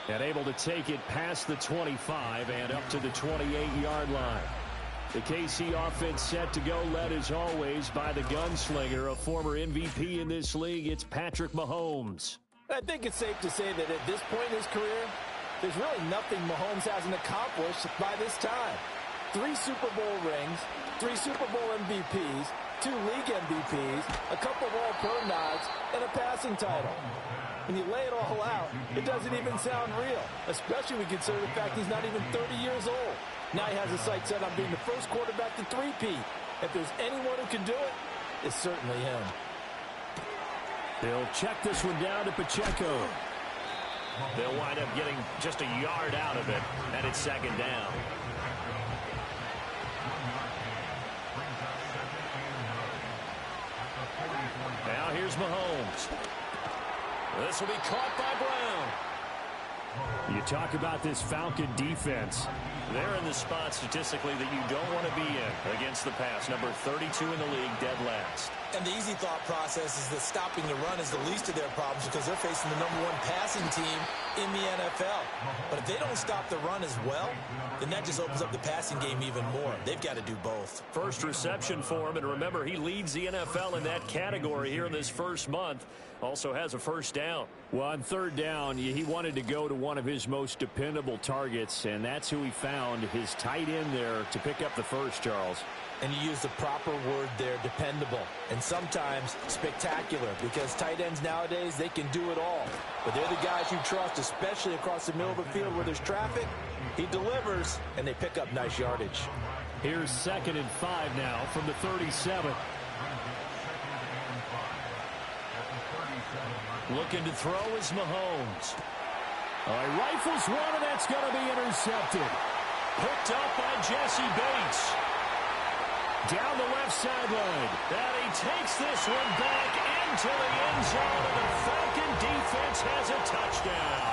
And able to take it past the 25 and up to the 28-yard line. The KC offense set to go, led as always by the gunslinger, a former MVP in this league. It's Patrick Mahomes. I think it's safe to say that at this point in his career, there's really nothing Mahomes hasn't accomplished by this time. 3 Super Bowl rings, 3 Super Bowl MVPs, 2 league MVPs, a couple of All-Pro nods, and a passing title. When you lay it all out, it doesn't even sound real, especially when you consider the fact he's not even 30 years old. Now he has his sights set on being the first quarterback to three-peat. If there's anyone who can do it, it's certainly him. They'll check this one down to Pacheco. They'll wind up getting just a yard out of it, and it's second down. Now here's Mahomes. This will be caught by Brown. You talk about this Falcon defense. They're in the spot statistically that you don't want to be in against the pass. Number 32 in the league, dead last. And the easy thought process is that stopping the run is the least of their problems because they're facing the #1 passing team in the NFL. But if they don't stop the run as well, then that just opens up the passing game even more. They've got to do both. First reception for him, and remember, he leads the NFL in that category here in this first month. Also has a first down. Well, on third down, he wanted to go to one of his most dependable targets, and that's who he found, his tight end there, to pick up the first, Charles. And you use the proper word there, dependable, and sometimes spectacular, because tight ends nowadays, they can do it all. But they're the guys you trust, especially across the middle of the field where there's traffic. He delivers, and they pick up nice yardage. Here's 2nd and 5 now from the 37. Looking to throw is Mahomes. Rifles one, and that's going to be intercepted. Picked up by Jesse Bates. Down the left sideline. And he takes this one back into the end zone, and the Falcon defense has a touchdown.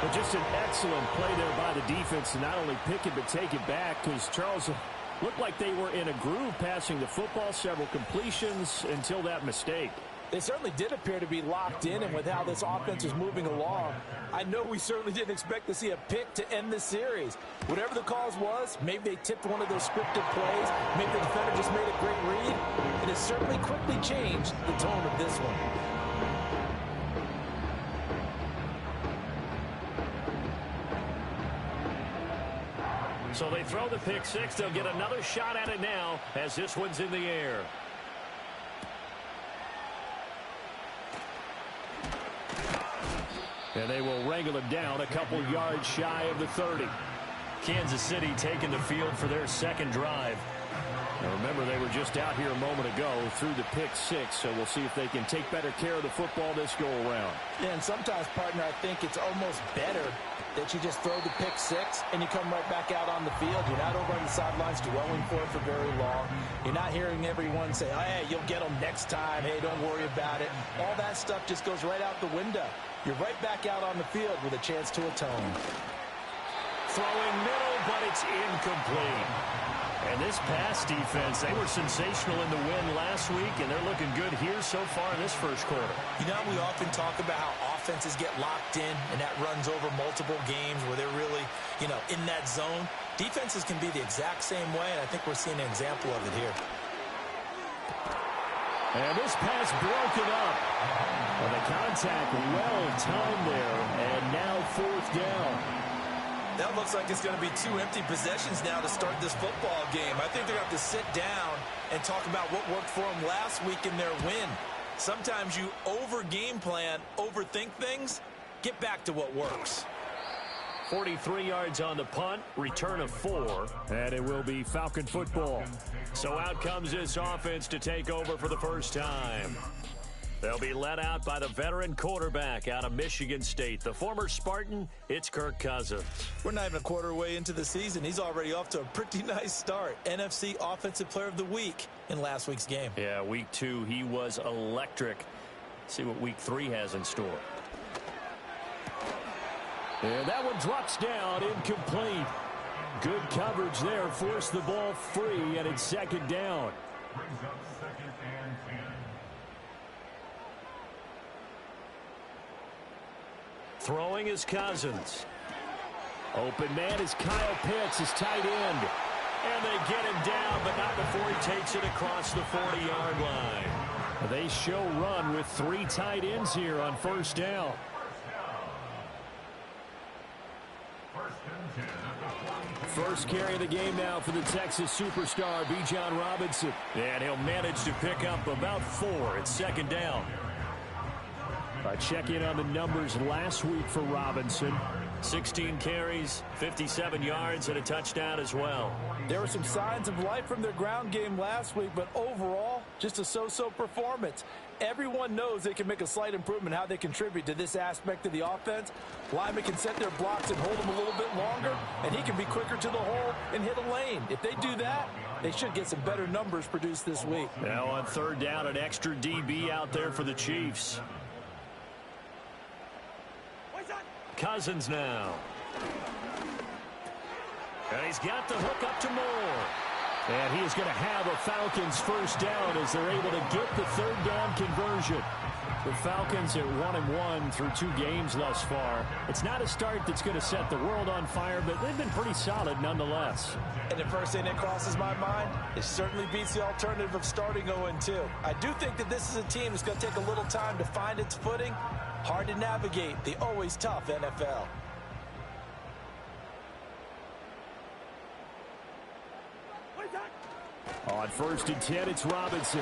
But just an excellent play there by the defense to not only pick it but take it back, because Charles looked like they were in a groove passing the football, several completions until that mistake. They certainly did appear to be locked in, and with how this offense was moving along, I know we certainly didn't expect to see a pick to end the series. Whatever the cause was, maybe they tipped one of those scripted plays, maybe the defender just made a great read. It has certainly quickly changed the tone of this one. So they throw the pick six. They'll get another shot at it now as this one's in the air. And they will wrangle him down a couple yards shy of the 30. Kansas City taking the field for their second drive. Now remember, they were just out here a moment ago through the pick six, so we'll see if they can take better care of the football this go-around. Yeah, and sometimes, partner, I think it's almost better that you just throw the pick six and you come right back out on the field. You're not over on the sidelines dwelling for it for very long. You're not hearing everyone say, oh, hey, you'll get them next time. Hey, don't worry about it. All that stuff just goes right out the window. You're right back out on the field with a chance to atone. Throwing middle, but it's incomplete. And this pass defense, they were sensational in the win last week, and they're looking good here so far in this first quarter. You know, we often talk about how offenses get locked in, and that runs over multiple games where they're really, in that zone. Defenses can be the exact same way, and I think we're seeing an example of it here. And this pass broken up. And the contact well timed there, and now fourth down. That looks like it's going to be 2 empty possessions now to start this football game. I think they're going to have to sit down and talk about what worked for them last week in their win. Sometimes you over-game plan, overthink things. Get back to what works. 43 yards on the punt, return of 4, and it will be Falcon football. So out comes this offense to take over for the first time. They'll be led out by the veteran quarterback out of Michigan State. The former Spartan, it's Kirk Cousins. We're not even a quarter way into the season. He's already off to a pretty nice start. NFC Offensive Player of the Week in last week's game. Yeah, week 2, he was electric. See what week 3 has in store. And that one drops down, incomplete. Good coverage there, forced the ball free, and it's second down. Throwing is Cousins. Open man is Kyle Pitts, his tight end. And they get him down, but not before he takes it across the 40-yard line. They show run with 3 tight ends here on first down. First carry of the game now for the Texas superstar, Bijan Robinson. And he'll manage to pick up about 4 at second down. Check in on the numbers last week for Robinson. 16 carries, 57 yards, and a touchdown as well. There were some signs of life from their ground game last week, but overall, just a so-so performance. Everyone knows they can make a slight improvement how they contribute to this aspect of the offense. Lyman can set their blocks and hold them a little bit longer, and he can be quicker to the hole and hit a lane. If they do that, they should get some better numbers produced this week. Now on third down, an extra DB out there for the Chiefs. Cousins now. And he's got the hook up to Moore. And he is going to have a Falcons first down as they're able to get the third down conversion. The Falcons at 1-1 through 2 games thus far. It's not a start that's going to set the world on fire, but they've been pretty solid nonetheless. And the first thing that crosses my mind, it certainly beats the alternative of starting 0-2. I do think that this is a team that's going to take a little time to find its footing. Hard to navigate the always tough NFL. On first and 10, it's Robinson.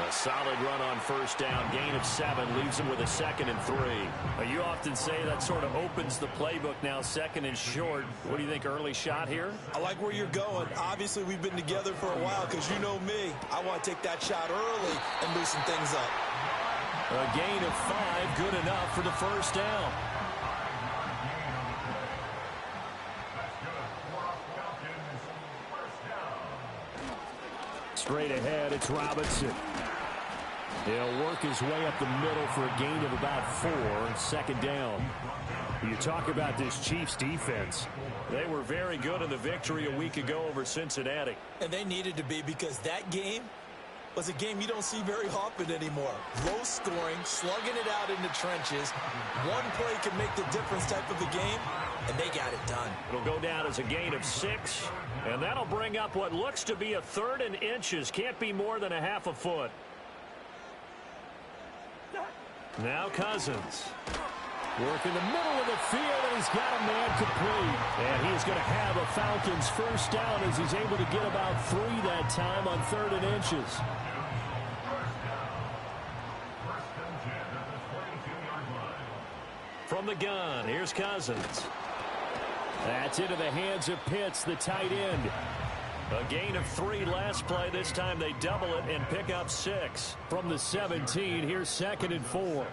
A solid run on first down. Gain of 7 leaves him with a 2nd and 3. You often say that sort of opens the playbook now, 2nd and short. What do you think, early shot here? I like where you're going. Obviously, we've been together for a while because you know me. I want to take that shot early and loosen things up. A gain of 5, good enough for the first down. Straight ahead, it's Robinson. He'll work his way up the middle for a gain of about 4, 2nd down. You talk about this Chiefs defense. They were very good in the victory a week ago over Cincinnati. And they needed to be because that game was a game you don't see very often anymore. Low scoring, slugging it out in the trenches. One play can make the difference type of a game, and they got it done. It'll go down as a gain of 6, and that'll bring up what looks to be a 3rd and inches. Can't be more than a half a foot. Now Cousins. Work in the middle of the field, and he's got a man complete. And he's going to have a Falcons first down as he's able to get about 3 that time on 3rd and inches. From the gun, here's Cousins. That's into the hands of Pitts, the tight end. A gain of 3 last play. This time they double it and pick up 6. From the 17, here's 2nd and 4.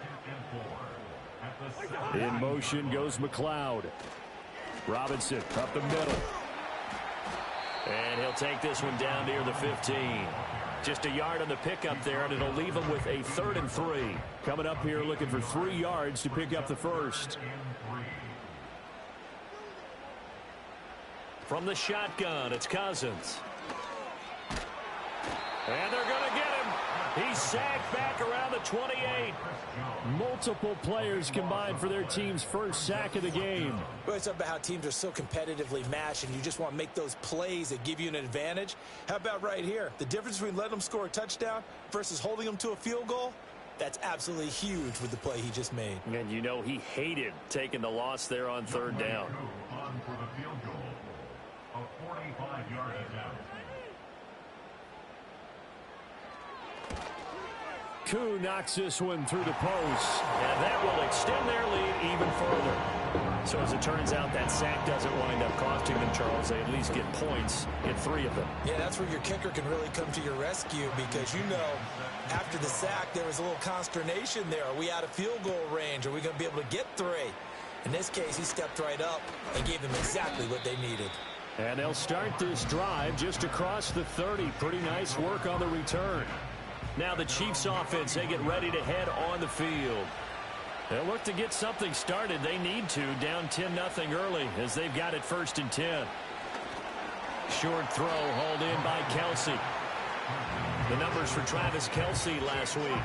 In motion goes McLeod. Robinson up the middle. And he'll take this one down near the 15. Just a yard on the pickup there, and it'll leave him with a 3rd and 3. Coming up here looking for 3 yards to pick up the first. From the shotgun, it's Cousins. And they're going to get him. He's sacked back around the 28. Multiple players combined for their team's first sack of the game. Well, it's about how teams are so competitively matched, and you just want to make those plays that give you an advantage. How about right here? The difference between letting them score a touchdown versus holding them to a field goal, that's absolutely huge with the play he just made. And you know he hated taking the loss there on 3rd down. On for the field goal. A 45-yard attempt. Koo knocks this one through the post, and that will extend their lead even further. So as it turns out, that sack doesn't wind up costing them, Charles. They at least get points in 3 of them. Yeah, that's where your kicker can really come to your rescue because, you know, after the sack, there was a little consternation there. Are we out of field goal range? Are we going to be able to get 3? In this case, he stepped right up and gave them exactly what they needed. And they'll start this drive just across the 30. Pretty nice work on the return. Now the Chiefs offense, they get ready to head on the field. They'll look to get something started. They need to, down 10-0 early as they've got it 1st and 10. Short throw hauled in by Kelsey. The numbers for Travis Kelce last week.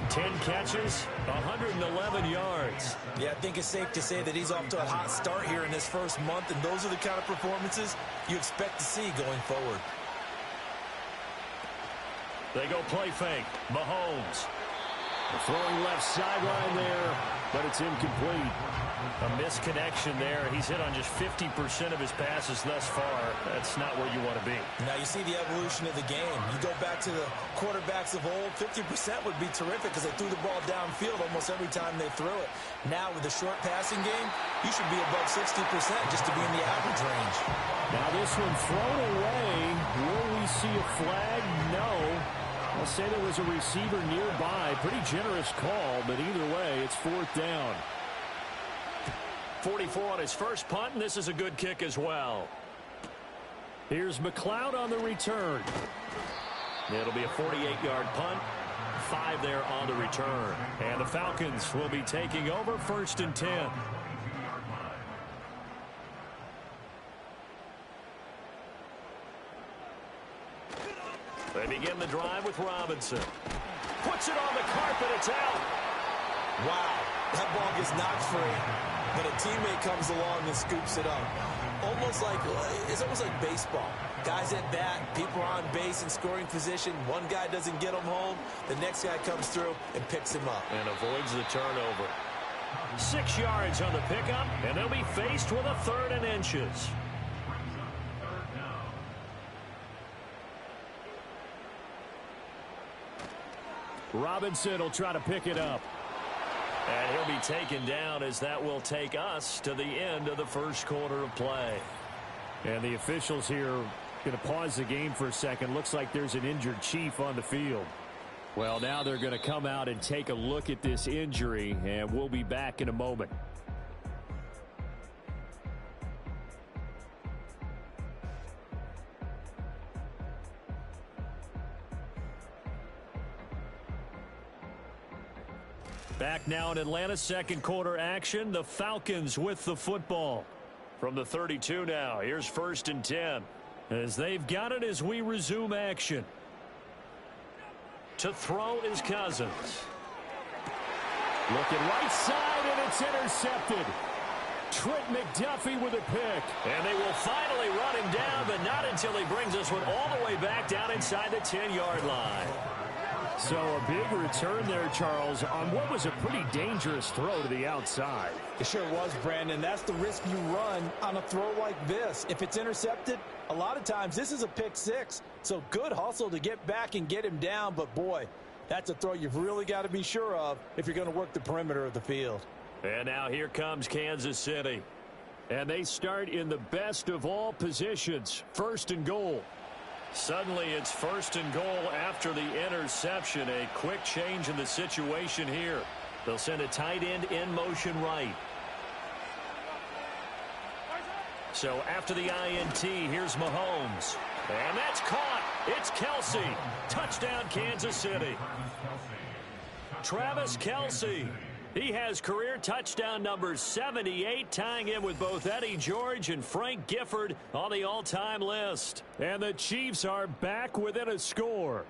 10 catches, 111 yards. Yeah, I think it's safe to say that he's off to a hot start here in this first month, and those are the kind of performances you expect to see going forward. They go play fake. Mahomes. Throwing left sideline there, but it's incomplete. A misconnection there. He's hit on just 50% of his passes thus far. That's not where you want to be. Now you see the evolution of the game. You go back to the quarterbacks of old, 50% would be terrific because they threw the ball downfield almost every time they threw it. Now with the short passing game, you should be above 60% just to be in the average range. Now this one thrown away. Will we see a flag? No. I'll say there was a receiver nearby. Pretty generous call, but either way, it's fourth down. 44 on his first punt, and this is a good kick as well. Here's McLeod on the return. It'll be a 48-yard punt. 5 there on the return. And the Falcons will be taking over first and 10. They begin the drive with Robinson. Puts it on the carpet. It's out. Wow, that ball gets knocked free, but a teammate comes along and scoops it up. It's almost like baseball. Guys at bat, people are on base in scoring position. One guy doesn't get him home. The next guy comes through and picks him up. And avoids the turnover. 6 yards on the pickup, and they'll be faced with a 3rd and inches. Robinson will try to pick it up. And he'll be taken down as that will take us to the end of the first quarter of play. And the officials here going to pause the game for a second. Looks like there's an injured Chief on the field. Well, now they're going to come out and take a look at this injury, and we'll be back in a moment. Back now in Atlanta, second quarter action. The Falcons with the football. From the 32 now, here's first and 10. As they've got it as we resume action. To throw is Cousins. Looking right side, and it's intercepted. Trent McDuffie with a pick. And they will finally run him down, but not until he brings this one all the way back down inside the 10-yard line. So a big return there, Charles, on what was a pretty dangerous throw to the outside. It sure was, Brandon. That's the risk you run on a throw like this. If it's intercepted, a lot of times this is a pick six. So good hustle to get back and get him down. But, boy, that's a throw you've really got to be sure of if you're going to work the perimeter of the field. And now here comes Kansas City. And they start in the best of all positions, first and goal. Suddenly it's first and goal after the interception. A quick change in the situation here. They'll send a tight end in motion right. So after the INT, here's Mahomes. And that's caught. It's Kelce. Touchdown, Kansas City. Travis Kelce. He has career touchdown number 78, tying in with both Eddie George and Frank Gifford on the all-time list. And the Chiefs are back within a score.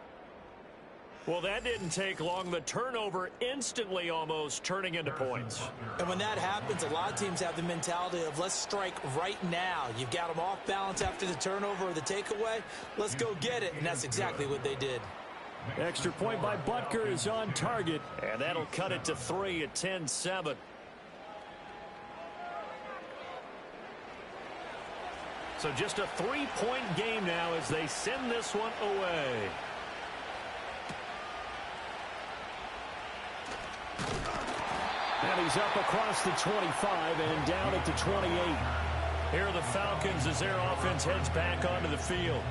Well, that didn't take long. The turnover instantly almost turning into points. And when that happens, a lot of teams have the mentality of let's strike right now. You've got them off balance after the turnover or the takeaway. Let's go get it. And that's exactly what they did. Extra point by Butker is on target, and that'll cut it to 3 at 10-7. So just a 3-point game now as they send this one away. And he's up across the 25 and down at the 28. Here are the Falcons as their offense heads back onto the field.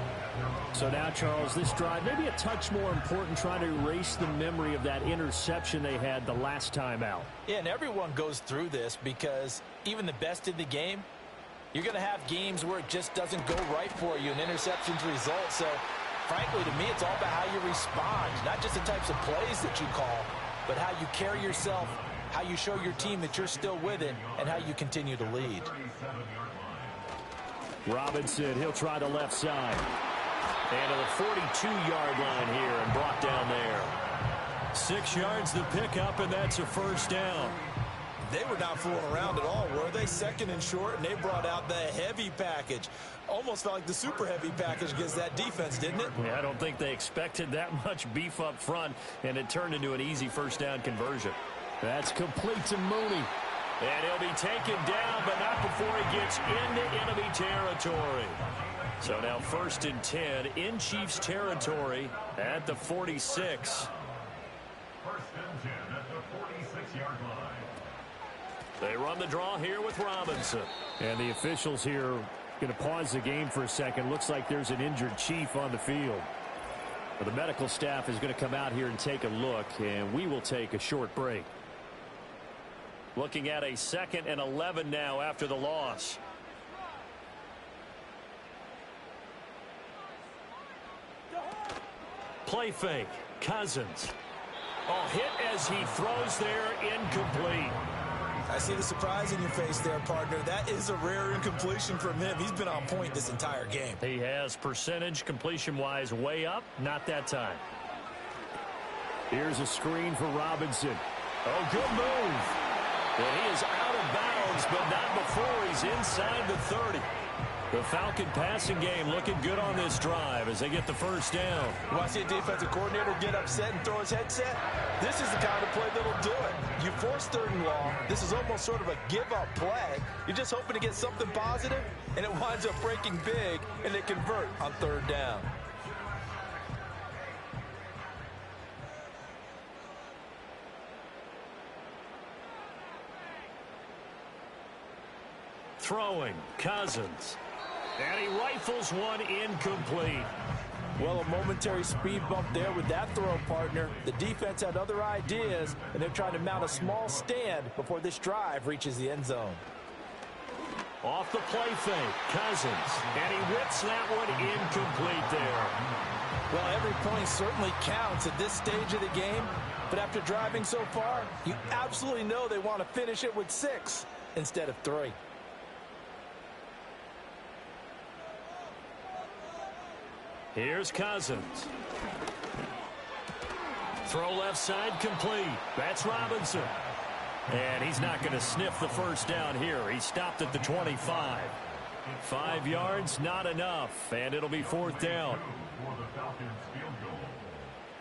So now, Charles, this drive maybe a touch more important, trying to erase the memory of that interception they had the last time out. Yeah, and everyone goes through this because even the best in the game, you're going to have games where it just doesn't go right for you, and interceptions result. So, frankly, to me, it's all about how you respond, not just the types of plays that you call, but how you carry yourself, how you show your team that you're still with it, and how you continue to lead. Robinson, he'll try the left side. And to the 42-yard line here and brought down there. 6 yards the pickup, and that's a first down. They were not fooling around at all, were they? Second and short, and they brought out the heavy package. Almost felt like the super heavy package against that defense, didn't it? Yeah, I don't think they expected that much beef up front, and it turned into an easy first down conversion. That's complete to Mooney. And he'll be taken down, but not before he gets into enemy territory. So now 1st and 10 in Chiefs territory at the 46. 1st and 10 at the 46-yard line. They run the draw here with Robinson. And the officials here going to pause the game for a second. Looks like there's an injured Chief on the field. The medical staff is going to come out here and take a look, and we will take a short break. Looking at a 2nd and 11 now after the loss. Play fake. Cousins. Oh, hit as he throws there, incomplete. I see the surprise in your face there, partner. That is a rare incompletion from him. He's been on point this entire game. He has percentage completion-wise way up. Not that time. Here's a screen for Robinson. Oh, good move. And he is out of bounds, but not before he's inside the 30. The Falcon passing game looking good on this drive as they get the first down. You want to see a defensive coordinator get upset and throw his headset? This is the kind of play that'll do it. You force 3rd and long. This is almost sort of a give-up play. You're just hoping to get something positive, and it winds up breaking big, and they convert on 3rd down. Throwing, Cousins. And he rifles one incomplete. Well, a momentary speed bump there with that throw, partner. The defense had other ideas, and they're trying to mount a small stand before this drive reaches the end zone. Off the play fake, Cousins. And he whips that one incomplete there. Well, every point certainly counts at this stage of the game, but after driving so far, you absolutely know they want to finish it with 6 instead of 3. Here's Cousins. Throw left side complete. That's Robinson. And he's not going to sniff the first down here. He stopped at the 25. 5 yards, not enough. And it'll be 4th down. For the Falcons field goal,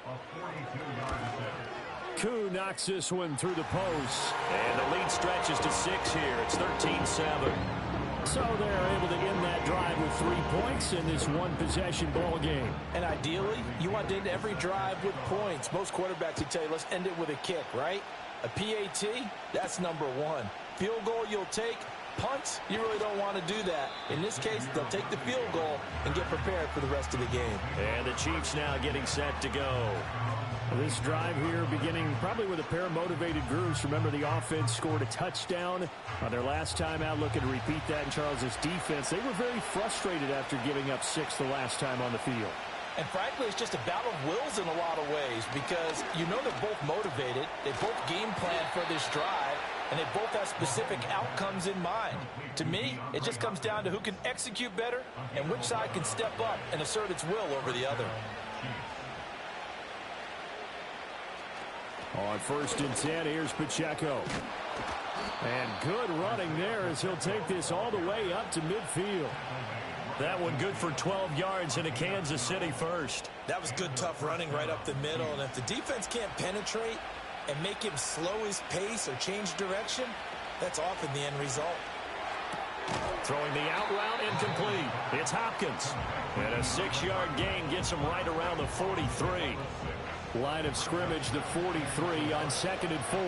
a 42-yard attempt. Koo knocks this one through the post. And the lead stretches to 6 here. It's 13-7. So they're able to end that drive with 3 points in this one-possession ball game. And ideally, you want to end every drive with points. Most quarterbacks would tell you, let's end it with a kick, right? A PAT, that's number 1. Field goal you'll take. Punts, you really don't want to do that. In this case, they'll take the field goal and get prepared for the rest of the game. And the Chiefs now getting set to go. This drive here beginning probably with a pair of motivated groups. Remember, the offense scored a touchdown on their last time out, looking to repeat that in Charles' defense. They were very frustrated after giving up 6 the last time on the field. And frankly, it's just a battle of wills in a lot of ways because you know they're both motivated. They both game plan for this drive, and they both have specific outcomes in mind. To me, it just comes down to who can execute better and which side can step up and assert its will over the other. On 1st and 10, here's Pacheco. And good running there as he'll take this all the way up to midfield. That one good for 12 yards into Kansas City first. That was good, tough running right up the middle. And if the defense can't penetrate and make him slow his pace or change direction, that's often the end result. Throwing the out route incomplete. It's Hopkins. And a 6-yard gain gets him right around the 43. Line of scrimmage, the 43 on 2nd and 4.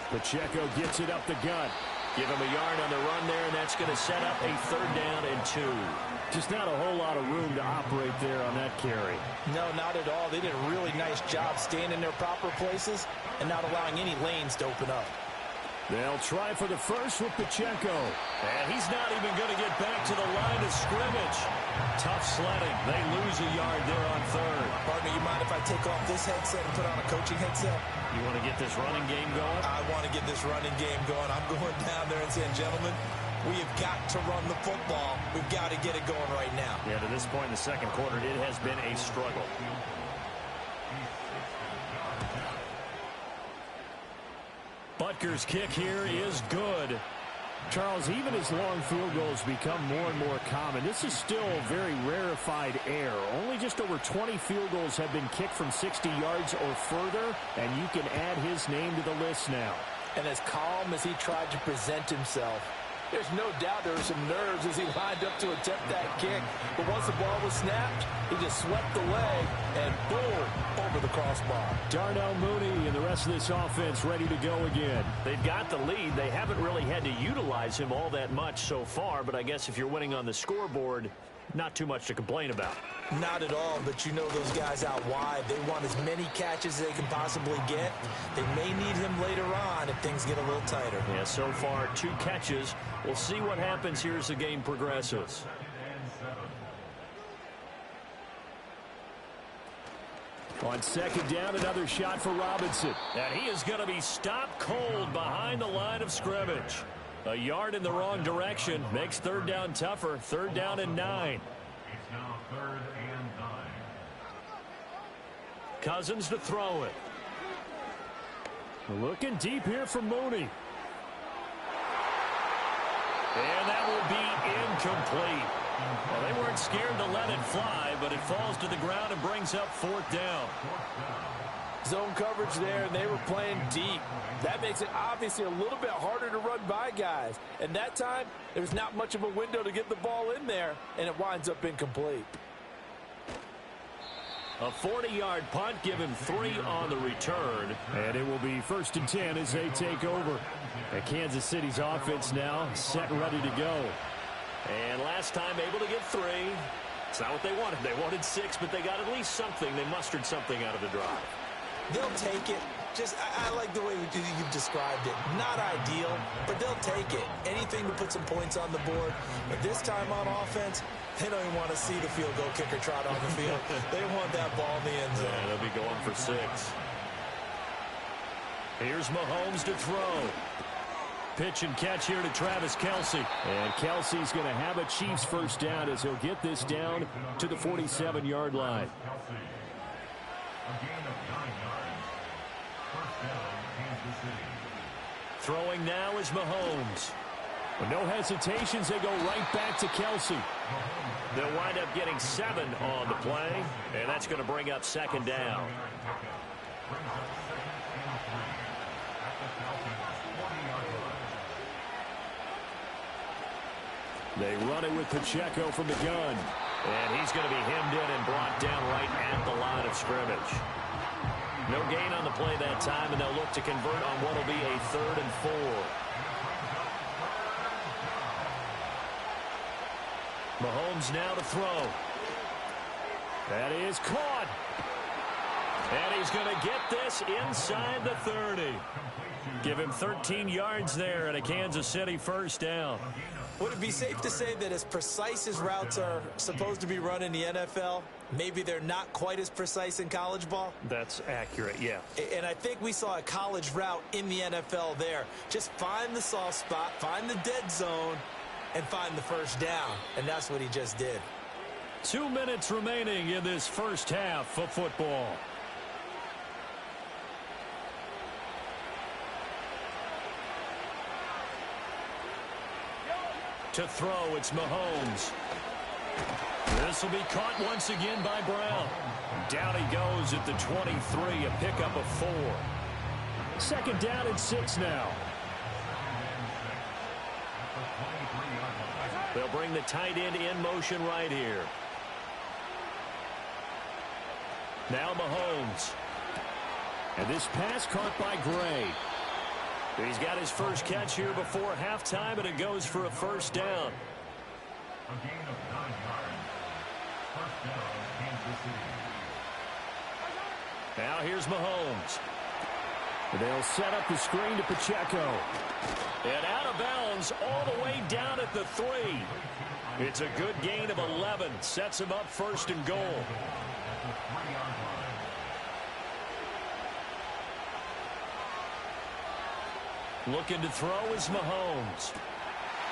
Pacheco gets it up the gut. Give him a yard on the run there, and that's going to set up a 3rd down and 2. Just not a whole lot of room to operate there on that carry. No, not at all. They did a really nice job staying in their proper places and not allowing any lanes to open up. They'll try for the first with Pacheco. And he's not even going to get back to the line of scrimmage. Tough sledding. They lose a yard there on 3rd. Partner, you mind if I take off this headset and put on a coaching headset? You want to get this running game going? I want to get this running game going. I'm going down there and saying, gentlemen, We have got to run the football. We've got to get it going right now. Yeah, to this point in the second quarter, it has been a struggle. Butker's kick here is good. Charles, even as long field goals become more and more common, this is still very rarefied air. Only just over 20 field goals have been kicked from 60 yards or further, and you can add his name to the list now. And as calm as he tried to present himself, there's no doubt there were some nerves as he lined up to attempt that kick. But once the ball was snapped, he just swept the leg and boom, over the crossbar. Darnell Mooney and the rest of this offense ready to go again. They've got the lead. They haven't really had to utilize him all that much so far, but I guess if you're winning on the scoreboard, not too much to complain about. Not at all, but you know those guys out wide. They want as many catches as they can possibly get. They may need him later on if things get a little tighter. Yeah, so far, 2 catches. We'll see what happens here as the game progresses. On second down, another shot for Robinson. And he is going to be stopped cold behind the line of scrimmage. A yard in the wrong direction makes third down tougher. Third down and 9. It's now 3rd and 9. Cousins to throw it. Looking deep here for Mooney. And that will be incomplete. Well, they weren't scared to let it fly, but it falls to the ground and brings up 4th down. Zone coverage there, and they were playing deep. That makes it obviously a little bit harder to run by guys. And that time, there was not much of a window to get the ball in there, and it winds up incomplete. A 40-yard punt, give him 3 on the return. And it will be 1st and 10 as they take over. And Kansas City's offense now set and ready to go. And last time able to get 3. It's not what they wanted. They wanted 6, but they got at least something. They mustered something out of the drive. They'll take it. I like the way you've described it. Not ideal, but they'll take it. Anything to put some points on the board. But this time on offense, they don't even want to see the field goal kicker trot on the field. They want that ball in the end zone. Yeah, they'll be going for 6. Here's Mahomes to throw. Pitch and catch here to Travis Kelce. And Kelce's going to have a Chiefs first down as he'll get this down to the 47-yard line. Kelsey. A gain of 9 yards. 1st down, Kansas City. Throwing now is Mahomes. With no hesitations, they go right back to Kelce. They'll wind up getting 7 on the play, and that's going to bring up 2nd down. Brings up 2nd and 3 at the Falcons' 40-yard line. They run it with Pacheco from the gun. And he's going to be hemmed in and brought down right at the line of scrimmage. No gain on the play that time, and they'll look to convert on what will be a 3rd and 4. Mahomes now to throw. That is caught. And he's going to get this inside the 30. Give him 13 yards there and a Kansas City first down. Would it be safe to say that as precise as routes are supposed to be run in the NFL, maybe they're not quite as precise in college ball? That's accurate, yeah. And I think we saw a college route in the NFL there. Just find the soft spot, find the dead zone, and find the first down. And that's what he just did. 2 minutes remaining in this first half of football. To throw, it's Mahomes. This will be caught once again by Brown. Down he goes at the 23, a pickup of 4. 2nd down and 6 now. They'll bring the tight end in motion right here. Now Mahomes. And this pass caught by Gray. He's got his first catch here before halftime, and it goes for a first down. A gain of 9 yards. 1st down, Kansas City. Now here's Mahomes. They'll set up the screen to Pacheco. And out of bounds all the way down at the 3. It's a good gain of 11. Sets him up 1st and goal. At the 3-yard line. Looking to throw is Mahomes.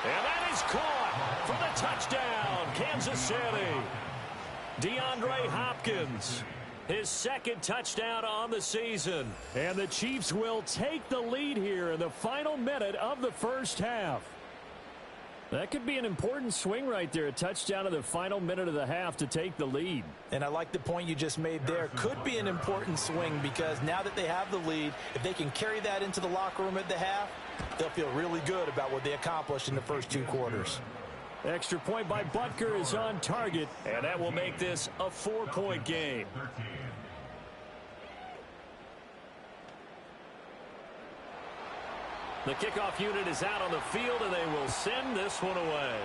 And that is caught for the touchdown, Kansas City. DeAndre Hopkins, his second touchdown on the season. And the Chiefs will take the lead here in the final minute of the first half. That could be an important swing right there, a touchdown in the final minute of the half to take the lead. And I like the point you just made there. Could be an important swing because now that they have the lead, if they can carry that into the locker room at the half, they'll feel really good about what they accomplished in the first 2 quarters. Extra point by Butker is on target, and that will make this a 4-point game. The kickoff unit is out on the field, and they will send this one away.